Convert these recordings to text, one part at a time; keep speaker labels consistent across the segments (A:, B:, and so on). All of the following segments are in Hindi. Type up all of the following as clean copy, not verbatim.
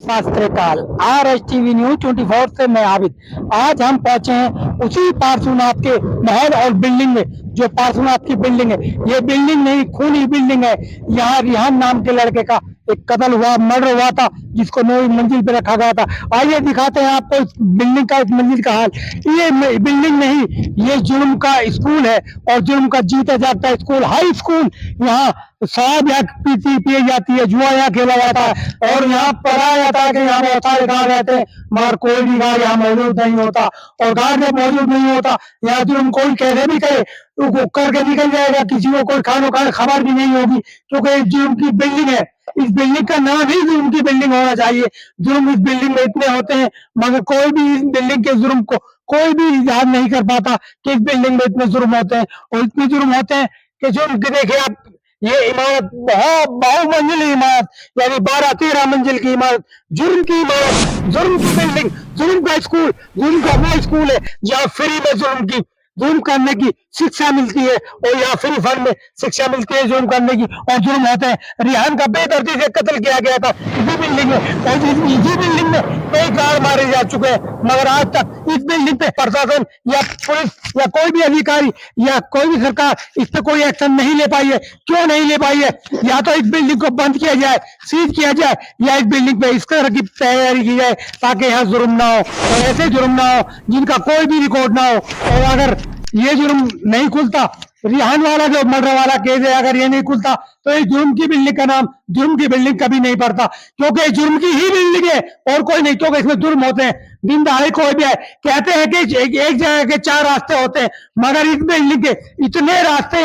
A: शास्त्र काल RSTV न्यूज 24 से मैं आबिद। आज हम पहुंचे हैं उसी पार्श्वनाथ के महल और बिल्डिंग में। जो पार्श्वनाथ की बिल्डिंग है, ये बिल्डिंग नहीं खूनी बिल्डिंग है। यहाँ रिहान नाम के लड़के का एक कत्ल हुआ, मर्डर हुआ था, जिसको 9वीं मंजिल पे रखा गया था। आइए दिखाते हैं आपको इस बिल्डिंग का, इस मंजिल का हाल। ये बिल्डिंग नहीं, ये जुर्म का स्कूल है और जुर्म का जीता जागता स्कूल, हाई स्कूल। यहाँ शराब यहाँ पीती पिए जाती है, जुआ यहाँ खेला जाता है और यहाँ पढ़ाया जाता है कि यहाँ बहुत सारे गार्ड रहते हैं, मगर कोई भी गार्ड यहाँ मौजूद नहीं होता। और गार्ड जब मौजूद नहीं होता, यहाँ जुर्म कोई कैसे भी करे तो करके निकल जाएगा, किसी को कोई खानो खाने खबर भी नहीं होगी, क्योंकि एक जुर्म की बिल्डिंग है। इस बिल्डिंग का नाम ही जुर्म की बिल्डिंग होना चाहिए। जुर्म इस बिल्डिंग में इतने होते हैं, मगर कोई भी इस बिल्डिंग के जुर्म को कोई भी याद नहीं कर पाता कि इस बिल्डिंग में इतने जुर्म होते हैं। और इतने जुर्म होते हैं कि जुर्म के देखिए आप, ये इमारत बहुत बहुमंजिली इमारत, यानी 12-13 मंजिल की इमारत, जुर्म की इमारत, जुर्म की बिल्डिंग, जुर्म का स्कूल, जुर्म का वो स्कूल है जहाँ फ्री में जुर्म करने की शिक्षा मिलती है और यहाँ फ्री फंड में शिक्षा मिलती है जुर्म करने की, और जुर्म होते हैं। रिहान का बेदर्दी से कत्ल किया गया था इसी बिल्डिंग में, और इसी बिल्डिंग में कई गार्ड मारे जा चुके हैं, मगर आज तक इस बिल्डिंग पे प्रशासन या पुलिस या कोई भी अधिकारी या कोई भी सरकार इस पे कोई एक्शन नहीं ले पाई है। क्यों नहीं ले पाई है? या तो इस बिल्डिंग को बंद किया जाए, सीज किया जाए, या इस बिल्डिंग पे इस तरह की तैयारी की जाए ताकि यहाँ जुर्म ना हो, और ऐसे जुर्म ना हो जिनका कोई भी रिकॉर्ड ना हो। और अगर ये जुर्म नहीं खुलता, रिहान वाला जो मर्डर वाला केस है, अगर ये नहीं खुलता तो इस जुर्म की बिल्डिंग का नाम जुर्म की बिल्डिंग कभी नहीं पड़ता, क्योंकि जुर्म की ही बिल्डिंग है और कोई नहीं, क्योंकि इसमें जुर्म होते हैं। दिन दहाड़े कोई भी है, कहते हैं कि एक जगह के 4 रास्ते होते हैं, मगर इस बिल्डिंग के इतने रास्ते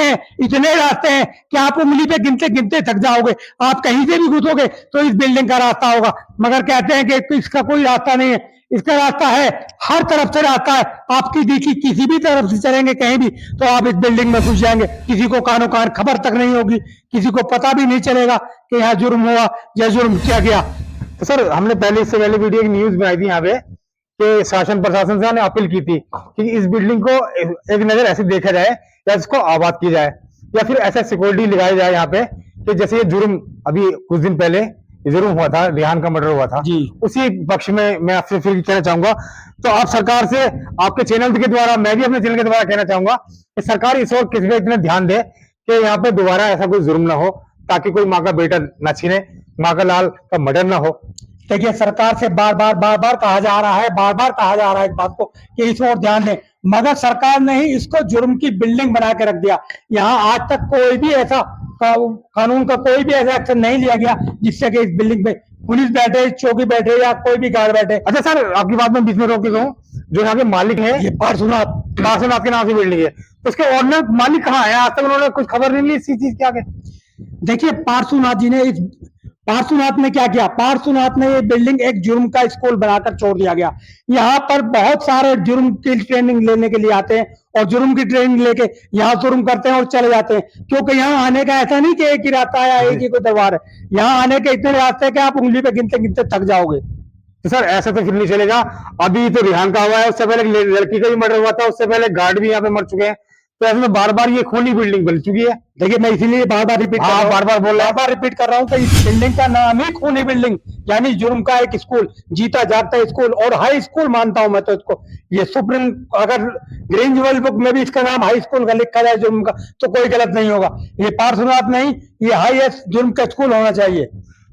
A: हैं कि आप उंगली पे गिनते गिनते थक जाओगे। आप कहीं से भी घुसोगे तो इस बिल्डिंग का रास्ता होगा, मगर कहते हैं कि इसका कोई रास्ता नहीं है। इसका रास्ता है, हर तरफ से रास्ता है। आपकी देखी किसी भी तरफ से चलेंगे कहीं भी तो आप इस बिल्डिंग में घुस जाएंगे, किसी को कानो कान खबर तक नहीं होगी, किसी को पता भी नहीं चलेगा कि यहाँ जुर्म हुआ या जुर्म किया गया।
B: तो सर, हमने इससे पहले वीडियो की न्यूज बनाई थी यहाँ पे कि शासन प्रशासन से हमने अपील की थी कि इस बिल्डिंग को एक नजर ऐसे देखा जाए या इसको आबाद की जाए या फिर ऐसा सिक्योरिटी लगाई जाए यहाँ पे कि जैसे ये जुर्म अभी कुछ दिन पहले जुर्म हुआ था, रिहान का मर्डर हुआ था
A: जी,
B: उसी पक्ष में मैं आपसे फिर कहना चाहूंगा। तो आप सरकार से, आपके चैनल के द्वारा, मैं भी अपने चैनल के द्वारा कहना चाहूंगा कि सरकार इस और किसी पे इतना ध्यान दे कि यहाँ पे दोबारा ऐसा कोई जुर्म ना हो, ताकि कोई माँ का बेटा ना छीने, माँ का लाल का मर्डर ना हो।
A: देखिए, सरकार से बार बार कहा जा रहा है इस बात को कि इस ओर ध्यान दें, मगर सरकार ने ही इसको जुर्म की बिल्डिंग बना के रख दिया। यहाँ आज तक कोई भी ऐसा कानून का कोई भी ऐसा एक्शन नहीं लिया गया जिससे कि इस बिल्डिंग पे पुलिस बैठे, चौकी बैठे या कोई भी गार्ड बैठे।
B: अच्छा सर, आपकी बात में बीच में रोक के कहूँ, जो यहाँ के मालिक है,
A: ये
B: पार्श्वनाथ के नाम से बिल्डिंग है, तो उसके ओनर मालिक कहाँ है? आज तक उन्होंने कुछ खबर नहीं ली इसी चीज के आगे।
A: देखिए, पार्श्वनाथ ने क्या किया? पार्श्वनाथ ने ये बिल्डिंग एक जुर्म का स्कूल बनाकर छोड़ दिया गया। यहाँ पर बहुत सारे जुर्म की ट्रेनिंग लेने के लिए आते हैं और जुर्म की ट्रेनिंग लेके यहाँ जुर्म करते हैं और चले जाते हैं, क्योंकि यहाँ आने का ऐसा नहीं कि एक ही रास्ता है या एक ही कोई दरबार है। यहाँ आने के इतने रास्ते हैं कि आप उंगली पे गिनते गिनते थक जाओगे।
B: तो सर, ऐसा तो फिर नहीं चलेगा। अभी तो रिहान का हुआ है, उससे पहले लड़की का भी मर्डर हुआ था, उससे पहले गार्ड भी यहाँ पे मर चुके हैं, तो ऐसे में बार बार ये खूनी बिल्डिंग बन चुकी है।
A: देखिए, मैं इसीलिए बार बार रिपीट कर रहा हूँ कि इस बिल्डिंग का नाम ही खूनी बिल्डिंग, यानी जुर्म का एक स्कूल, जीता जागता स्कूल और हाई स्कूल मानता हूं मैं तो इसको। ये सुप्रीम, अगर ग्रीन वर्ल्ड बुक में भी इसका नाम हाई स्कूल का लिखा जाए जुर्म का, तो कोई गलत नहीं होगा। ये पार्श्वनाथ नहीं, ये हाईएस्ट जुर्म का स्कूल होना चाहिए।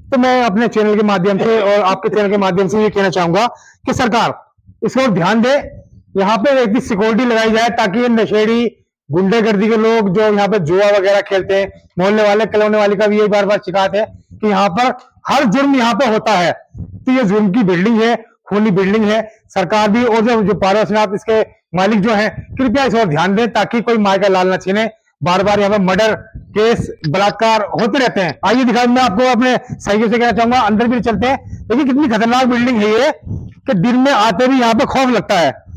B: तो मैं अपने चैनल के माध्यम से और आपके चैनल के माध्यम से ये कहना चाहूंगा कि सरकार इसको ध्यान दे, यहाँ पे एक सिक्योरिटी लगाई जाए ताकि नशेड़ी गुंडेगर्दी के लोग जो यहाँ पे जुआ वगैरह खेलते हैं, मोहल्ले वाले कलोने वाले का भी यही बार बार शिकायत है कि यहाँ पर हर जुर्म यहाँ पे होता है। तो ये जुर्म की बिल्डिंग है, खूनी बिल्डिंग है। सरकार भी और जो पार्श्वनाथ इसके मालिक जो है, कृपया इस और ध्यान दें ताकि कोई माँ का लाल न छीने। बार बार यहाँ पे मर्डर केस, बलात्कार होते रहते हैं। आइए दिखा, मैं आपको अपने सहयोगी से कहना चाहूंगा, अंदर भी चलते हैं। देखिए कितनी खतरनाक बिल्डिंग है ये कि दिन में आते भी यहाँ पे खौफ लगता है।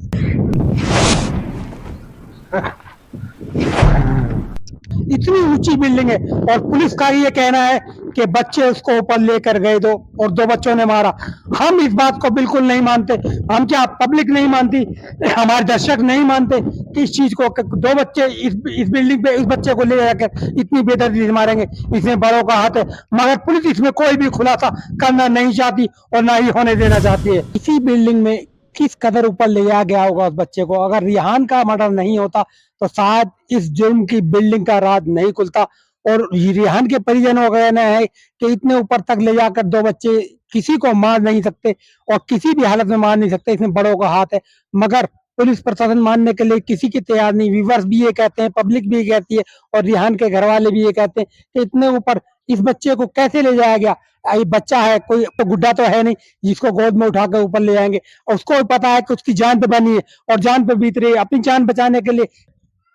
A: इतनी ऊंची बिल्डिंग है और पुलिस का ये कहना है कि बच्चे उसको ऊपर लेकर गए दो और दो बच्चों ने मारा। हम इस बात को बिल्कुल नहीं मानते। हम क्या पब्लिक नहीं मानती, हमारे दर्शक नहीं मानते कि इस चीज को दो बच्चे इस बिल्डिंग पे इस बच्चे को ले जाकर इतनी बेदर्दी से मारेंगे, इसमें बड़ों का हाथ है। मगर पुलिस इसमें कोई भी खुलासा करना नहीं चाहती और ना ही होने देना चाहती है। इसी बिल्डिंग में किस कदर ऊपर ले जाया गया होगा उस बच्चे को। अगर रिहान का मर्डर नहीं होता तो शायद इस जुर्म की बिल्डिंग का राज नहीं खुलता। और रिहान के परिजनों का कहना है कि इतने ऊपर तक ले जाकर दो बच्चे किसी को मार नहीं सकते और किसी भी हालत में मार नहीं सकते, इसमें बड़ों का हाथ है। मगर पुलिस प्रशासन मानने के लिए किसी की तैयार नहीं। व्यूअर्स भी ये कहते हैं, पब्लिक भी ये कहती है और रिहान के घर वाले भी ये कहते हैं कि इतने ऊपर इस बच्चे को कैसे ले जाया गया। ये बच्चा है, कोई तो गुड्डा तो है नहीं जिसको गोद में उठाकर ऊपर ले जाएंगे। और उसको भी पता है कि उसकी जान पे बनी है और जान पे बीत रही है। अपनी जान बचाने के लिए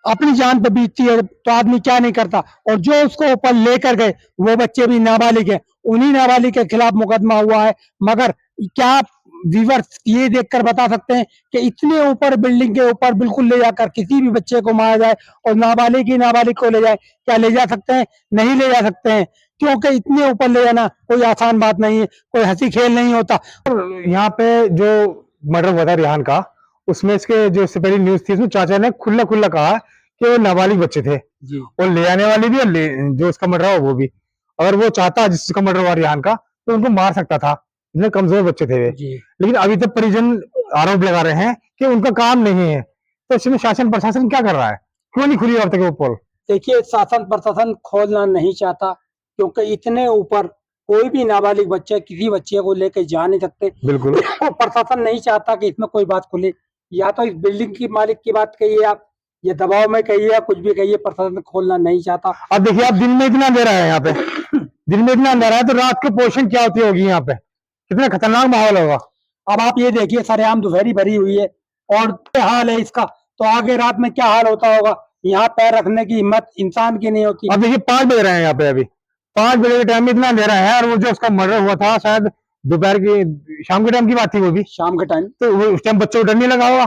A: अपनी जान पे बीतती है तो आदमी क्या नहीं करता। और जो उसको ऊपर लेकर गए वो बच्चे भी नाबालिग है, उन्हीं नाबालिग के खिलाफ मुकदमा हुआ है। मगर क्या व्यूअर्स ये देखकर बता सकते हैं कि इतने ऊपर बिल्डिंग के ऊपर बिल्कुल ले जाकर किसी भी बच्चे को मारा जाए और नाबालिग ही नाबालिग को ले जाए? क्या ले जा सकते हैं? नहीं ले जा सकते हैं, क्योंकि इतने ऊपर ले जाना कोई आसान बात नहीं है, कोई हंसी खेल नहीं होता।
B: यहाँ पे जो मर्डर हुआ था रिहान का, उसमें इसके जो इससे पहले न्यूज थी उसमें चाचा ने खुला खुला कहा कि वो नाबालिग बच्चे थे
A: जी।
B: और ले आने वाली भी और जो उसका मर्डर हुआ वो भी। अगर वो चाहता जिसका मर्डर हुआ रिहान का तो उनको मार सकता था, इतने कमजोर बच्चे थे वे।
A: जी।
B: लेकिन अभी तक परिजन आरोप लगा रहे हैं कि उनका काम नहीं है। तो इसमें शासन प्रशासन क्या कर रहा है? क्यों नहीं खुली अब तक वो पोल?
A: देखिए, शासन प्रशासन खोलना नहीं चाहता क्योंकि इतने ऊपर कोई भी नाबालिग बच्चा किसी बच्चे को लेकर जा नहीं सकते।
B: बिल्कुल।
A: और प्रशासन नहीं चाहता कि इसमें कोई बात खुले। या तो इस बिल्डिंग की मालिक की बात कहिए आप, ये दबाव में कहिए या कुछ भी कहिए, प्रशासन खोलना नहीं चाहता।
B: अब देखिए, अब दिन में इतना अंधेरा है यहाँ पे, दिन में इतना अंधेरा है तो रात की पोजीशन क्या होती होगी यहाँ पे? कितना खतरनाक माहौल होगा।
A: अब आप ये देखिए, सरेआम दोपहरी भरी हुई है और हाल है इसका, तो आगे रात में क्या हाल होता होगा। यहाँ पैर रखने की हिम्मत इंसान की नहीं होती।
B: अब देखिए 5 बज रहे हैं यहाँ पे, अभी 5 बजे के टाइम में इतना अंधेरा है। और वो जो उसका मर्डर हुआ था शायद दोपहर की शाम के टाइम की बात थी, वो भी
A: शाम के टाइम।
B: तो वो उस टाइम बच्चों को डर नहीं लगा होगा?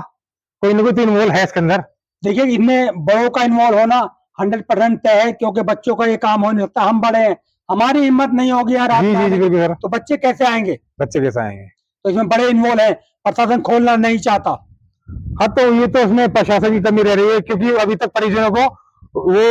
B: कोई ना कोई तो इन्वॉल्व है इसके अंदर।
A: देखिए, इनमें बड़ों का इन्वॉल्व होना 100% तय है, क्योंकि बच्चों का ये काम हो नहीं सकता। हम बड़े हैं, हमारी हिम्मत नहीं होगी यार रात
B: जी
A: में
B: जी
A: आने
B: जी
A: की,
B: बिल्कुल सर।
A: तो बच्चे कैसे आएंगे?
B: बच्चे कैसे आएंगे?
A: तो इसमें बड़े इन्वॉल्व है, प्रशासन खोलना नहीं चाहता।
B: हाँ, तो ये तो उसमें प्रशासन की कमी रह रही है, क्योंकि अभी तक परिजनों को वो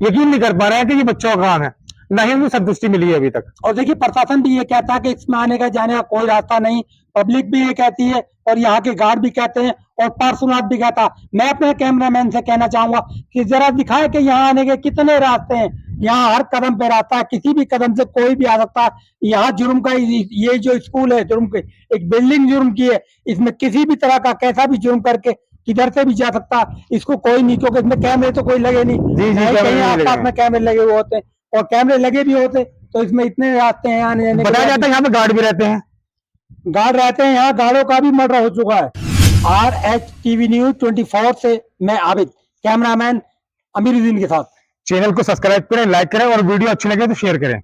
B: यकीन नहीं कर पा रहे हैं कि ये बच्चों का काम है, ना ही उनको संतुष्टि मिली है अभी तक।
A: और देखिए, प्रशासन भी ये कहता है कि इसमें आने का जाने का कोई रास्ता नहीं। पब्लिक भी ये कहती है और यहाँ के गार्ड भी कहते हैं और पार्षद भी कहता है। मैं अपने कैमरामैन से कहना चाहूंगा कि जरा दिखाए कि यहाँ आने के कितने रास्ते हैं। यहाँ हर कदम पे रास्ता है, किसी भी कदम से कोई भी आ सकता है। यहाँ जुर्म का ये जो स्कूल है, जुर्म के एक बिल्डिंग जुर्म की है, इसमें किसी भी तरह का कैसा भी जुर्म करके किधर से भी जा सकता है। इसको कोई नहीं, क्योंकि इसमें कैमरे तो कोई लगे नहीं,
B: जी,
A: नहीं
B: कैमरे
A: कहीं
B: नहीं
A: आस
B: लगे
A: पास
B: हैं।
A: में कैमरे लगे हुए होते हैं, और कैमरे लगे भी होते तो इसमें इतने रास्ते हैं आने जाने के।
B: बताया जाता है यहाँ पे गार्ड भी रहते हैं।
A: गार्ड रहते हैं, यहाँ गार्डों का भी मर्डर हो चुका है। RH TV न्यूज 24 से मैं आबिद, कैमरामैन अमीरुद्दीन के साथ।
B: चैनल को सब्सक्राइब करें, लाइक करें और वीडियो अच्छी लगे तो शेयर करें।